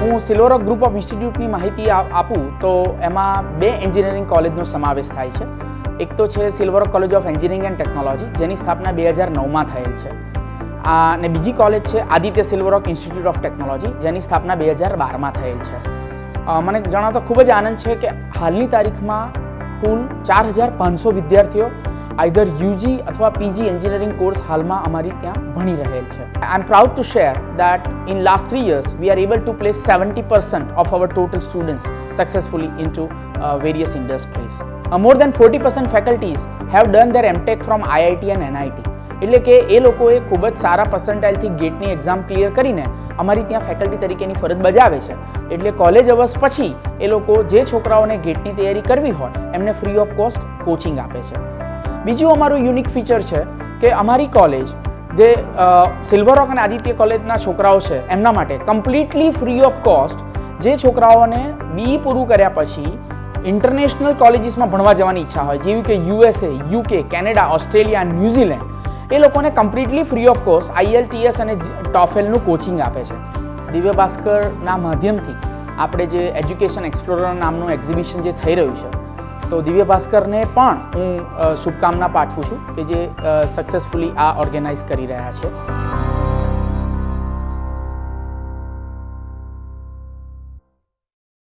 હું silver rock group of ઇન્સ્ટિટ્યૂટની માહિતી આપું તો એમાં 2 એન્જિનિયરિંગ કોલેજનો સમાવેશ થાય છે. એક તો છે silver rock college of engineering and technology, જેની સ્થાપના 2009માં થયેલ છે. અને બીજી કોલેજ છે Aditya silver rock institute of technology, જેની સ્થાપના 2012માં થયેલ છે. મને જણાવતો ખૂબ જ આનંદ છે કે હાલની તારીખમાં કુલ 4500 વિદ્યાર્થીઓ આઈધર યુજી અથવા પીજી એન્જિનિયરિંગ કોર્સ હાલમાં અમારી ત્યાં ભણી રહેલ છે. I am proud to share that in last 3 years we are able to place 70% of our total students successfully into various industries. More than 40% faculties have done their MTech from IIT and NIT. એટલે કે એ લોકોએ ખૂબ જ સારા પર્સન્ટાઇલથી ગેટની exam clear કરીને અમારી ત્યાં faculty તરીકેની ફરજ બજાવે છે. એટલે કોલેજ અવર્સ પછી એ લોકો જે છોકરાઓને ગેટની તૈયારી કરવી હોય એમને ફ્રી ઓફ કોસ્ટ કોચિંગ આપે છે. બીજું અમારું યુનિક ફીચર છે કે અમારી કોલેજ જે સિલ્વર રોક અને આદિત્ય કોલેજના છોકરાઓ છે એમના માટે કમ્પ્લીટલી ફ્રી ઓફ કોસ્ટ જે છોકરાઓને BE પૂરું કર્યા પછી ઇન્ટરનેશનલ કોલેજીસમાં ભણવા જવાની ઈચ્છા હોય, જેવી કે USA, UK, Canada, Australia, New Zealand, એ લોકોને completely free of cost IELTS અને TOEFLનું કોચિંગ આપે છે. દિવ્ય ભાસ્કરના માધ્યમથી આપણે જે એજ્યુકેશન એક્સપ્લોરર નામનું એક્ઝિબિશન જે થઈ રહ્યું છે, તો દિવ્ય ભાસ્કરને પણ હું શુભકામના પાઠવું છું કે જે સક્સેસફુલી આ ઓર્ગેનાઇઝ કરી રહ્યા છે.